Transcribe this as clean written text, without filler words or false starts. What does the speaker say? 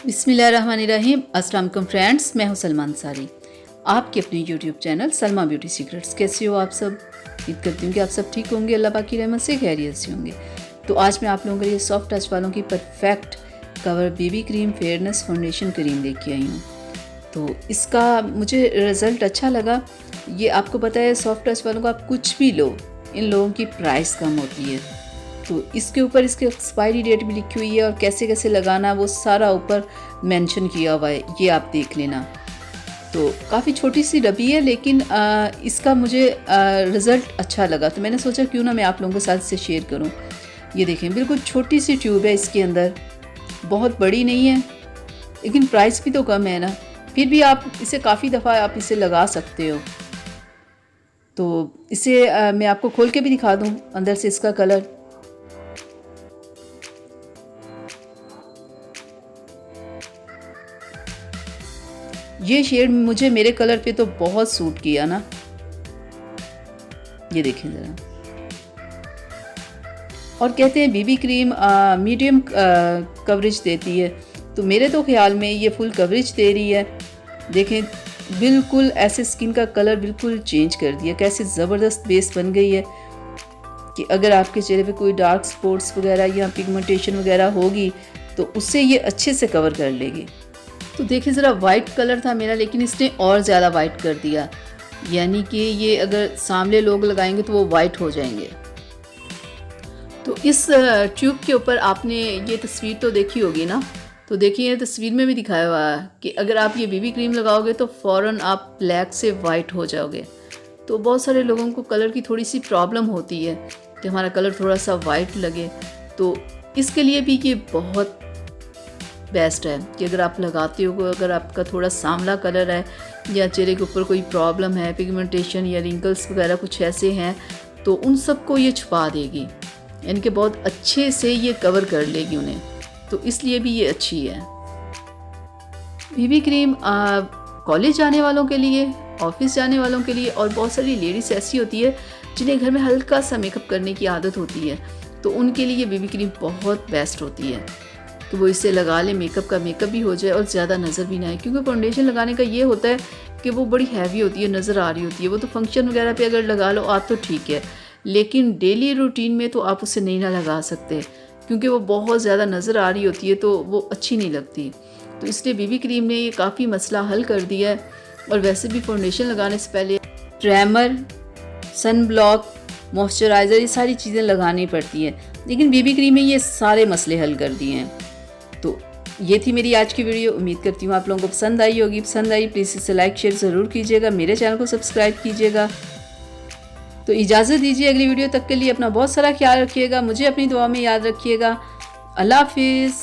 बिस्मिल्लाहिर्रहमानिर्रहीम। अस्सलाम वालेकुम फ्रेंड्स, मैं हूं सलमा अंसारी, आपके अपने YouTube channel Salma beauty secrets. कैसे हो आप सब? उम्मीद करती हूँ कि आप सब ठीक होंगे, अल्लाह पाक की रहमत से खैरियत से होंगे। तो आज मैं आप लोगों के लिए सॉफ्ट टच वालों की perfect cover baby cream fairness foundation cream लेके आई हूँ। तो इसका मुझे रिज़ल्ट अच्छा लगा। ये आपको पता है सॉफ्ट टच वालों को आप कुछ भी लो, इन लोगों की प्राइस कम होती है। तो इसके ऊपर इसकी एक्सपायरी डेट भी लिखी हुई है और कैसे कैसे लगाना वो सारा ऊपर मेंशन किया हुआ है, ये आप देख लेना। तो काफ़ी छोटी सी डब्बी है, लेकिन इसका मुझे रिज़ल्ट अच्छा लगा, तो मैंने सोचा क्यों ना मैं आप लोगों के साथ इसे शेयर करूं। ये देखें, बिल्कुल छोटी सी ट्यूब है इसके अंदर, बहुत बड़ी नहीं है, लेकिन प्राइस भी तो कम है ना, फिर भी आप इसे काफ़ी दफ़ा आप इसे लगा सकते हो। तो इसे मैं आपको खोल के भी दिखा दूँ अंदर से इसका कलर। ये शेड मुझे मेरे कलर पे तो बहुत सूट किया ना, ये देखें ज़रा। और कहते हैं बीबी क्रीम मीडियम कवरेज देती है, तो मेरे तो ख्याल में ये फुल कवरेज दे रही है। देखें, बिल्कुल ऐसे स्किन का कलर बिल्कुल चेंज कर दिया, कैसे ज़बरदस्त बेस बन गई है कि अगर आपके चेहरे पे कोई डार्क स्पॉट्स वगैरह या पिगमेंटेशन वगैरह होगी तो उससे ये अच्छे से कवर कर लेगी। तो देखिए ज़रा, वाइट कलर था मेरा, लेकिन इसने और ज़्यादा वाइट कर दिया, यानी कि ये अगर सामने लोग लगाएंगे तो वो वाइट हो जाएंगे। तो इस ट्यूब के ऊपर आपने ये तस्वीर तो देखी होगी ना, तो देखिए तस्वीर में भी दिखाया हुआ है कि अगर आप ये बीबी क्रीम लगाओगे तो फ़ौरन आप ब्लैक से वाइट हो जाओगे। तो बहुत सारे लोगों को कलर की थोड़ी सी प्रॉब्लम होती है कि हमारा कलर थोड़ा सा वाइट लगे, तो इसके लिए भी ये बहुत बेस्ट है कि अगर आप लगाते हो, अगर आपका थोड़ा सांवला कलर है या चेहरे के ऊपर कोई प्रॉब्लम है, पिगमेंटेशन या रिंकल्स वगैरह कुछ ऐसे हैं, तो उन सबको ये छुपा देगी, यानी कि बहुत अच्छे से ये कवर कर लेगी उन्हें। तो इसलिए भी ये अच्छी है। बीबी क्रीम कॉलेज जाने वालों के लिए, ऑफिस जाने वालों के लिए, और बहुत सारी लेडीज ऐसी होती है जिन्हें घर में हल्का सा मेकअप करने की आदत होती है, तो उनके लिए बीबी क्रीम बहुत बेस्ट होती है कि वो इसे लगा ले, मेकअप भी हो जाए और ज़्यादा नज़र भी ना आए। क्योंकि फाउंडेशन लगाने का ये होता है कि वो बड़ी हैवी होती है, नज़र आ रही होती है। वो तो फंक्शन वगैरह पे अगर लगा लो आप तो ठीक है, लेकिन डेली रूटीन में तो आप उसे नहीं ना लगा सकते, क्योंकि वो बहुत ज़्यादा नज़र आ रही होती है, तो वो अच्छी नहीं लगती। तो इसलिए बीबी क्रीम ने ये काफ़ी मसला हल कर दिया है। और वैसे भी फाउंडेशन लगाने से पहले प्राइमर, सन ब्लॉक, मॉइस्चराइज़र, ये सारी चीज़ें लगानी पड़ती हैं, लेकिन बीबी क्रीम में ये सारे मसले हल कर दिए हैं। तो ये थी मेरी आज की वीडियो, उम्मीद करती हूँ आप लोगों को पसंद आई होगी। पसंद आई प्लीज़ इसे लाइक शेयर ज़रूर कीजिएगा, मेरे चैनल को सब्सक्राइब कीजिएगा। तो इजाज़त दीजिए, अगली वीडियो तक के लिए अपना बहुत सारा ख्याल रखिएगा, मुझे अपनी दुआ में याद रखिएगा। अल्लाह हाफिज़।